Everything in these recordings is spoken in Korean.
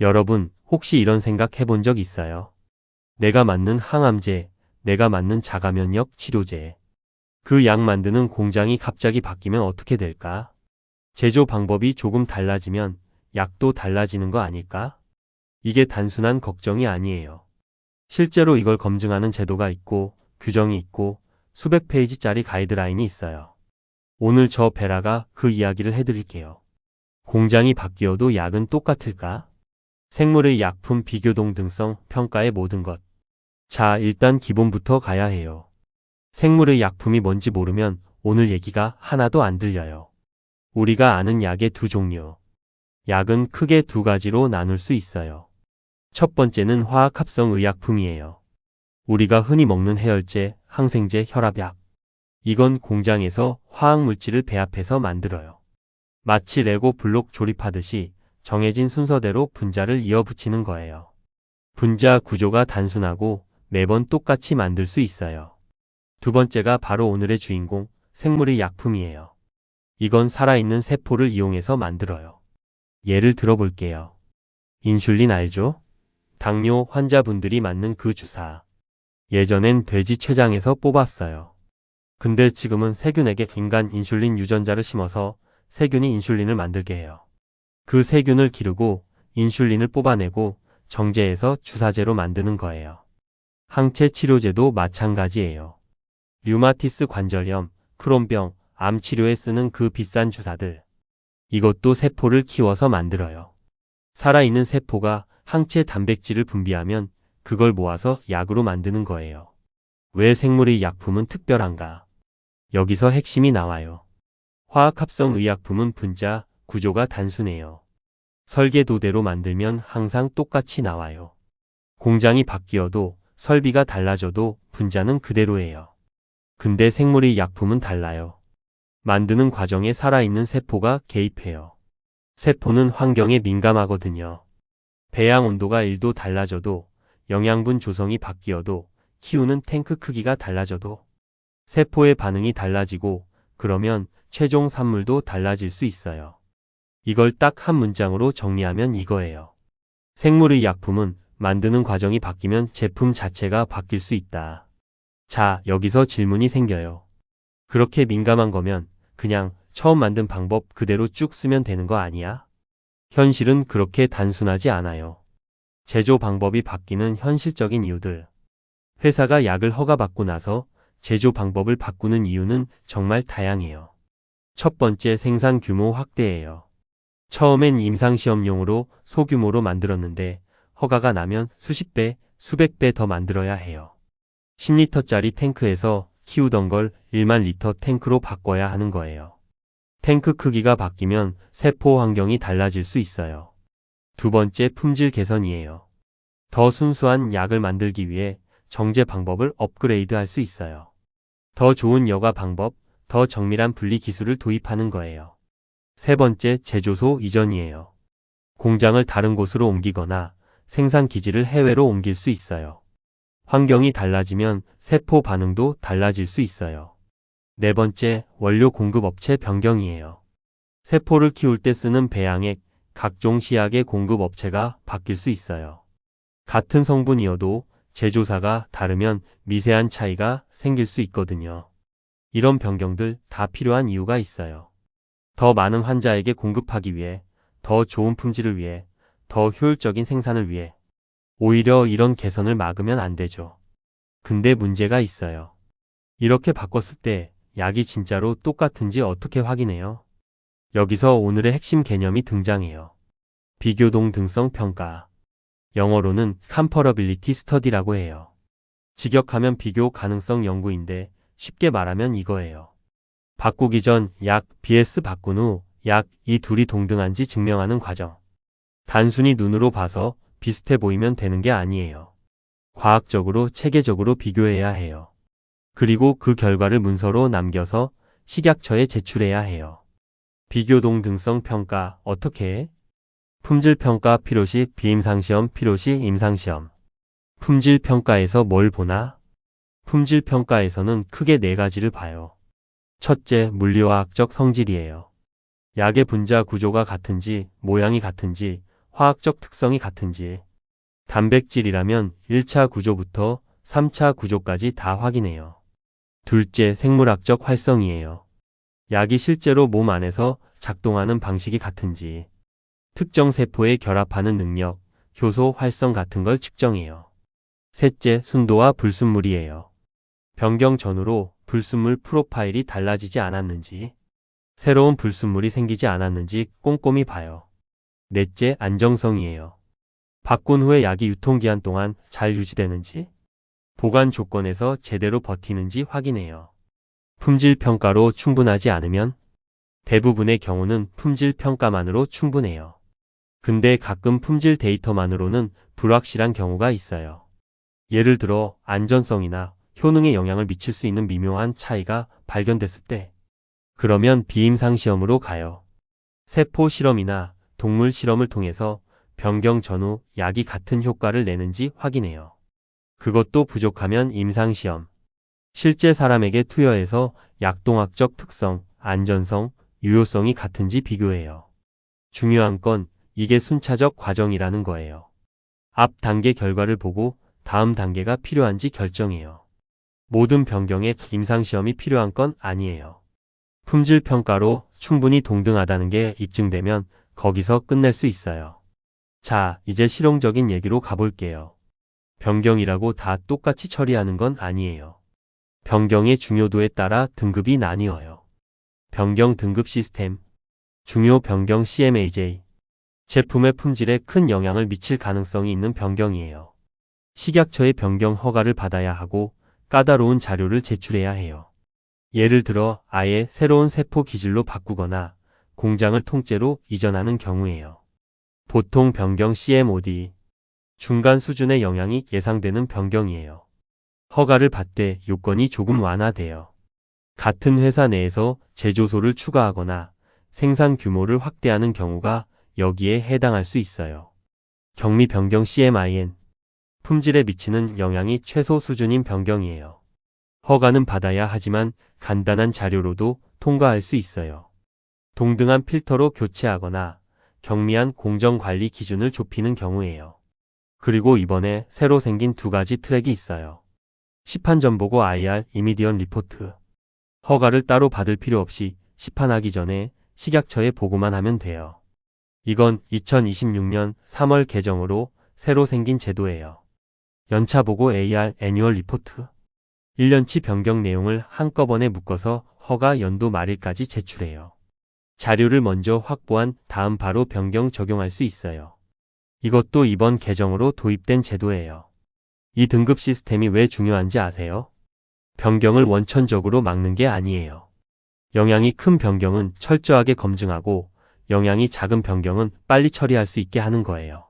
여러분, 혹시 이런 생각 해본 적 있어요? 내가 맞는 항암제, 내가 맞는 자가면역 치료제. 그 약 만드는 공장이 갑자기 바뀌면 어떻게 될까? 제조 방법이 조금 달라지면 약도 달라지는 거 아닐까? 이게 단순한 걱정이 아니에요. 실제로 이걸 검증하는 제도가 있고, 규정이 있고, 수백 페이지짜리 가이드라인이 있어요. 오늘 저 베라가 그 이야기를 해드릴게요. 공장이 바뀌어도 약은 똑같을까? 생물의 약품 비교 동등성 평가의 모든 것. 자, 일단 기본부터 가야 해요. 생물의 약품이 뭔지 모르면 오늘 얘기가 하나도 안 들려요. 우리가 아는 약의 두 종류. 약은 크게 두 가지로 나눌 수 있어요. 첫 번째는 화학합성 의약품이에요. 우리가 흔히 먹는 해열제, 항생제, 혈압약. 이건 공장에서 화학물질을 배합해서 만들어요. 마치 레고 블록 조립하듯이 정해진 순서대로 분자를 이어붙이는 거예요. 분자 구조가 단순하고 매번 똑같이 만들 수 있어요. 두 번째가 바로 오늘의 주인공, 생물의 약품이에요. 이건 살아있는 세포를 이용해서 만들어요. 예를 들어볼게요. 인슐린 알죠? 당뇨 환자분들이 맞는 그 주사. 예전엔 돼지 췌장에서 뽑았어요. 근데 지금은 세균에게 인간 인슐린 유전자를 심어서 세균이 인슐린을 만들게 해요. 그 세균을 기르고 인슐린을 뽑아내고 정제해서 주사제로 만드는 거예요. 항체 치료제도 마찬가지예요. 류마티스 관절염, 크론병, 암 치료에 쓰는 그 비싼 주사들. 이것도 세포를 키워서 만들어요. 살아있는 세포가 항체 단백질을 분비하면 그걸 모아서 약으로 만드는 거예요. 왜 생물의 약품은 특별한가? 여기서 핵심이 나와요. 화학합성 의약품은 분자, 구조가 단순해요. 설계도대로 만들면 항상 똑같이 나와요. 공장이 바뀌어도 설비가 달라져도 분자는 그대로예요. 근데 생물의 약품은 달라요. 만드는 과정에 살아있는 세포가 개입해요. 세포는 환경에 민감하거든요. 배양 온도가 1도 달라져도, 영양분 조성이 바뀌어도, 키우는 탱크 크기가 달라져도 세포의 반응이 달라지고 그러면 최종 산물도 달라질 수 있어요. 이걸 딱 한 문장으로 정리하면 이거예요. 생물의 약품은 만드는 과정이 바뀌면 제품 자체가 바뀔 수 있다. 자, 여기서 질문이 생겨요. 그렇게 민감한 거면 그냥 처음 만든 방법 그대로 쭉 쓰면 되는 거 아니야? 현실은 그렇게 단순하지 않아요. 제조 방법이 바뀌는 현실적인 이유들. 회사가 약을 허가받고 나서 제조 방법을 바꾸는 이유는 정말 다양해요. 첫 번째, 생산 규모 확대예요. 처음엔 임상시험용으로 소규모로 만들었는데 허가가 나면 수십 배, 수백 배 더 만들어야 해요. 10리터짜리 탱크에서 키우던 걸 1만 리터 탱크로 바꿔야 하는 거예요. 탱크 크기가 바뀌면 세포 환경이 달라질 수 있어요. 두 번째, 품질 개선이에요. 더 순수한 약을 만들기 위해 정제 방법을 업그레이드 할 수 있어요. 더 좋은 여과 방법, 더 정밀한 분리 기술을 도입하는 거예요. 세 번째, 제조소 이전이에요. 공장을 다른 곳으로 옮기거나 생산 기지를 해외로 옮길 수 있어요. 환경이 달라지면 세포 반응도 달라질 수 있어요. 네 번째, 원료 공급 업체 변경이에요. 세포를 키울 때 쓰는 배양액, 각종 시약의 공급 업체가 바뀔 수 있어요. 같은 성분이어도 제조사가 다르면 미세한 차이가 생길 수 있거든요. 이런 변경들 다 필요한 이유가 있어요. 더 많은 환자에게 공급하기 위해, 더 좋은 품질을 위해, 더 효율적인 생산을 위해. 오히려 이런 개선을 막으면 안 되죠. 근데 문제가 있어요. 이렇게 바꿨을 때 약이 진짜로 똑같은지 어떻게 확인해요? 여기서 오늘의 핵심 개념이 등장해요. 비교 동등성 평가. 영어로는 comparability study라고 해요. 직역하면 비교 가능성 연구인데 쉽게 말하면 이거예요. 바꾸기 전 약 vs 바꾼 후 약 이 둘이 동등한지 증명하는 과정. 단순히 눈으로 봐서 비슷해 보이면 되는 게 아니에요. 과학적으로 체계적으로 비교해야 해요. 그리고 그 결과를 문서로 남겨서 식약처에 제출해야 해요. 비교 동등성 평가 어떻게 해? 품질 평가 필요시 비임상시험 필요시 임상시험. 품질 평가에서 뭘 보나? 품질 평가에서는 크게 네 가지를 봐요. 첫째, 물리화학적 성질이에요. 약의 분자 구조가 같은지, 모양이 같은지, 화학적 특성이 같은지, 단백질이라면 1차 구조부터 3차 구조까지 다 확인해요. 둘째, 생물학적 활성이에요. 약이 실제로 몸 안에서 작동하는 방식이 같은지, 특정 세포에 결합하는 능력, 효소 활성 같은 걸 측정해요. 셋째, 순도와 불순물이에요. 변경 전후로 불순물 프로파일이 달라지지 않았는지, 새로운 불순물이 생기지 않았는지 꼼꼼히 봐요. 넷째, 안정성이에요. 바꾼 후에 약이 유통기한 동안 잘 유지되는지, 보관 조건에서 제대로 버티는지 확인해요. 품질 평가로 충분하지 않으면 대부분의 경우는 품질 평가만으로 충분해요. 근데 가끔 품질 데이터만으로는 불확실한 경우가 있어요. 예를 들어 안전성이나 효능에 영향을 미칠 수 있는 미묘한 차이가 발견됐을 때, 그러면 비임상 시험으로 가요. 세포 실험이나 동물 실험을 통해서 변경 전후 약이 같은 효과를 내는지 확인해요. 그것도 부족하면 임상시험, 실제 사람에게 투여해서 약동학적 특성, 안전성, 유효성이 같은지 비교해요. 중요한 건 이게 순차적 과정이라는 거예요. 앞 단계 결과를 보고 다음 단계가 필요한지 결정해요. 모든 변경에 임상시험이 필요한 건 아니에요. 품질 평가로 충분히 동등하다는 게 입증되면 거기서 끝낼 수 있어요. 자, 이제 실용적인 얘기로 가볼게요. 변경이라고 다 똑같이 처리하는 건 아니에요. 변경의 중요도에 따라 등급이 나뉘어요. 변경 등급 시스템, 중요 변경 CMAJ, 제품의 품질에 큰 영향을 미칠 가능성이 있는 변경이에요. 식약처의 변경 허가를 받아야 하고 까다로운 자료를 제출해야 해요. 예를 들어 아예 새로운 세포 기질로 바꾸거나 공장을 통째로 이전하는 경우에요. 보통 변경 CMOD, 중간 수준의 영향이 예상되는 변경이에요. 허가를 받되 요건이 조금 완화돼요. 같은 회사 내에서 제조소를 추가하거나 생산 규모를 확대하는 경우가 여기에 해당할 수 있어요. 격리 변경 CMIN, 품질에 미치는 영향이 최소 수준인 변경이에요. 허가는 받아야 하지만 간단한 자료로도 통과할 수 있어요. 동등한 필터로 교체하거나 경미한 공정관리 기준을 좁히는 경우예요. 그리고 이번에 새로 생긴 두 가지 트랙이 있어요. 시판전보고 IR 이미디언 리포트. 허가를 따로 받을 필요 없이 시판하기 전에 식약처에 보고만 하면 돼요. 이건 2026년 3월 개정으로 새로 생긴 제도예요. 연차보고 AR 애뉴얼 리포트. 1년치 변경 내용을 한꺼번에 묶어서 허가 연도 말일까지 제출해요. 자료를 먼저 확보한 다음 바로 변경 적용할 수 있어요. 이것도 이번 개정으로 도입된 제도예요. 이 등급 시스템이 왜 중요한지 아세요? 변경을 원천적으로 막는 게 아니에요. 영향이 큰 변경은 철저하게 검증하고 영향이 작은 변경은 빨리 처리할 수 있게 하는 거예요.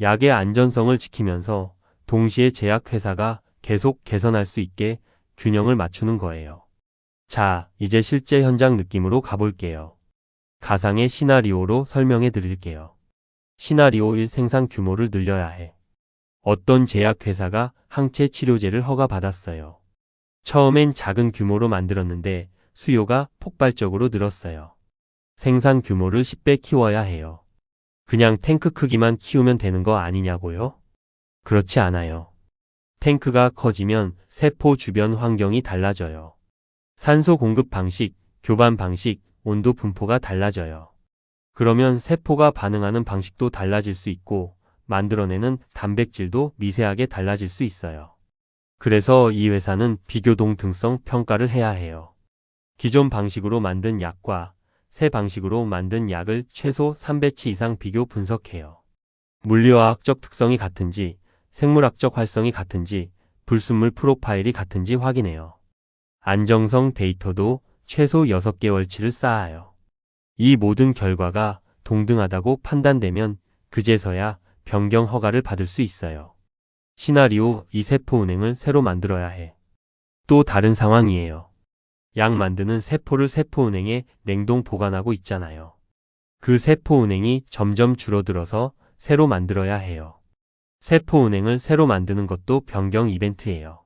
약의 안전성을 지키면서 동시에 제약회사가 계속 개선할 수 있게 균형을 맞추는 거예요. 자, 이제 실제 현장 느낌으로 가볼게요. 가상의 시나리오로 설명해 드릴게요. 시나리오 1 생산 규모를 늘려야 해. 어떤 제약회사가 항체 치료제를 허가받았어요. 처음엔 작은 규모로 만들었는데 수요가 폭발적으로 늘었어요. 생산 규모를 10배 키워야 해요. 그냥 탱크 크기만 키우면 되는 거 아니냐고요? 그렇지 않아요. 탱크가 커지면 세포 주변 환경이 달라져요. 산소 공급 방식, 교반 방식, 온도 분포가 달라져요. 그러면 세포가 반응하는 방식도 달라질 수 있고 만들어내는 단백질도 미세하게 달라질 수 있어요. 그래서 이 회사는 비교동등성 평가를 해야 해요. 기존 방식으로 만든 약과 새 방식으로 만든 약을 최소 3배치 이상 비교 분석해요. 물리화학적 특성이 같은지, 생물학적 활성이 같은지, 불순물 프로파일이 같은지 확인해요. 안정성 데이터도 최소 6개월치를 쌓아요. 이 모든 결과가 동등하다고 판단되면 그제서야 변경 허가를 받을 수 있어요. 시나리오 2 세포 운행을 새로 만들어야 해. 또 다른 상황이에요. 약 만드는 세포를 세포 운행에 냉동 보관하고 있잖아요. 그 세포 운행이 점점 줄어들어서 새로 만들어야 해요. 세포 운행을 새로 만드는 것도 변경 이벤트예요.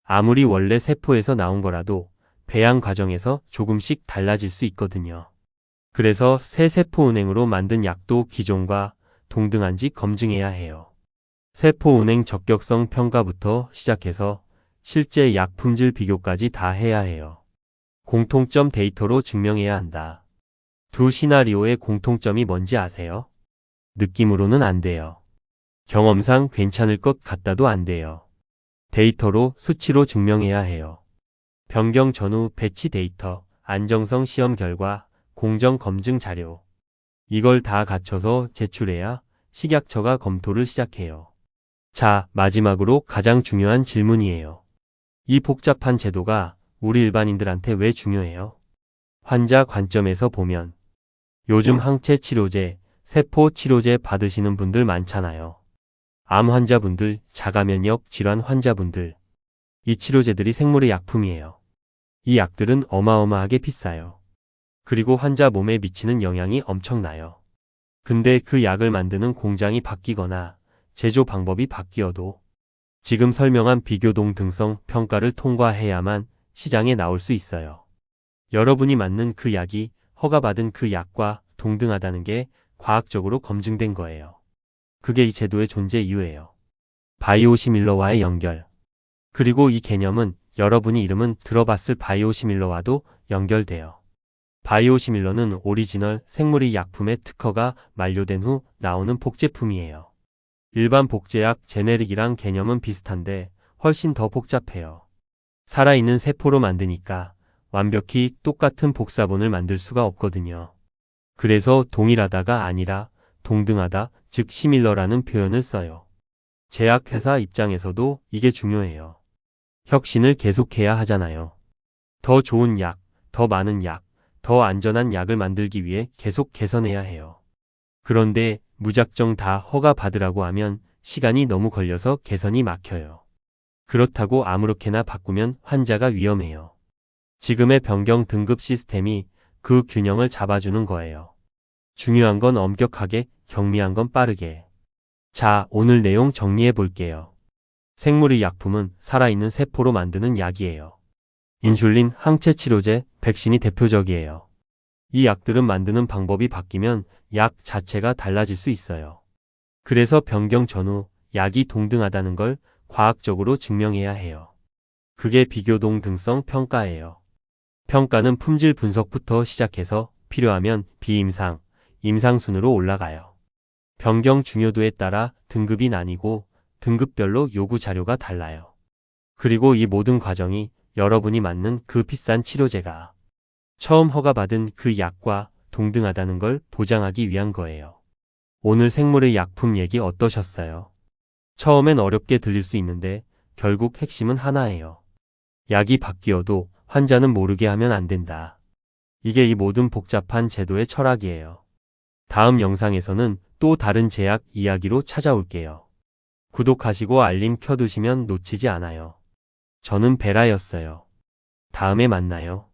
아무리 원래 세포에서 나온 거라도 배양 과정에서 조금씩 달라질 수 있거든요. 그래서 새 세포 운행으로 만든 약도 기존과 동등한지 검증해야 해요. 세포 운행 적격성 평가부터 시작해서 실제 약 품질 비교까지 다 해야 해요. 공통점 데이터로 증명해야 한다. 두 시나리오의 공통점이 뭔지 아세요? 느낌으로는 안 돼요. 경험상 괜찮을 것 같다도 안 돼요. 데이터로 수치로 증명해야 해요. 변경 전후 배치 데이터, 안정성 시험 결과, 공정 검증 자료. 이걸 다 갖춰서 제출해야 식약처가 검토를 시작해요. 자, 마지막으로 가장 중요한 질문이에요. 이 복잡한 제도가 우리 일반인들한테 왜 중요해요? 환자 관점에서 보면 요즘 항체 치료제, 세포 치료제 받으시는 분들 많잖아요. 암 환자분들, 자가면역 질환 환자분들. 이 치료제들이 생물의 약품이에요. 이 약들은 어마어마하게 비싸요. 그리고 환자 몸에 미치는 영향이 엄청나요. 근데 그 약을 만드는 공장이 바뀌거나 제조 방법이 바뀌어도 지금 설명한 비교동등성 평가를 통과해야만 시장에 나올 수 있어요. 여러분이 맞는 그 약이 허가받은 그 약과 동등하다는 게 과학적으로 검증된 거예요. 그게 이 제도의 존재 이유예요. 바이오시밀러와의 연결. 그리고 이 개념은 여러분이 이름은 들어봤을 바이오시밀러와도 연결돼요. 바이오시밀러는 오리지널 생물의 약품의 특허가 만료된 후 나오는 복제품이에요. 일반 복제약 제네릭이랑 개념은 비슷한데 훨씬 더 복잡해요. 살아있는 세포로 만드니까 완벽히 똑같은 복사본을 만들 수가 없거든요. 그래서 동일하다가 아니라 동등하다, 즉 시밀러라는 표현을 써요. 제약회사 입장에서도 이게 중요해요. 혁신을 계속해야 하잖아요. 더 좋은 약, 더 많은 약, 더 안전한 약을 만들기 위해 계속 개선해야 해요. 그런데 무작정 다 허가 받으라고 하면 시간이 너무 걸려서 개선이 막혀요. 그렇다고 아무렇게나 바꾸면 환자가 위험해요. 지금의 변경 등급 시스템이 그 균형을 잡아주는 거예요. 중요한 건 엄격하게, 경미한 건 빠르게. 자, 오늘 내용 정리해 볼게요. 생물의 약품은 살아있는 세포로 만드는 약이에요. 인슐린, 항체 치료제, 백신이 대표적이에요. 이 약들은 만드는 방법이 바뀌면 약 자체가 달라질 수 있어요. 그래서 변경 전후 약이 동등하다는 걸 과학적으로 증명해야 해요. 그게 비교동등성 평가예요. 평가는 품질 분석부터 시작해서 필요하면 비임상, 임상순으로 올라가요. 변경 중요도에 따라 등급이 나뉘고 등급별로 요구 자료가 달라요. 그리고 이 모든 과정이 여러분이 맞는 그 비싼 치료제가 처음 허가받은 그 약과 동등하다는 걸 보장하기 위한 거예요. 오늘 생물의 약품 얘기 어떠셨어요? 처음엔 어렵게 들릴 수 있는데 결국 핵심은 하나예요. 약이 바뀌어도 환자는 모르게 하면 안 된다. 이게 이 모든 복잡한 제도의 철학이에요. 다음 영상에서는 또 다른 제약 이야기로 찾아올게요. 구독하시고 알림 켜두시면 놓치지 않아요. 저는 베라였어요. 다음에 만나요.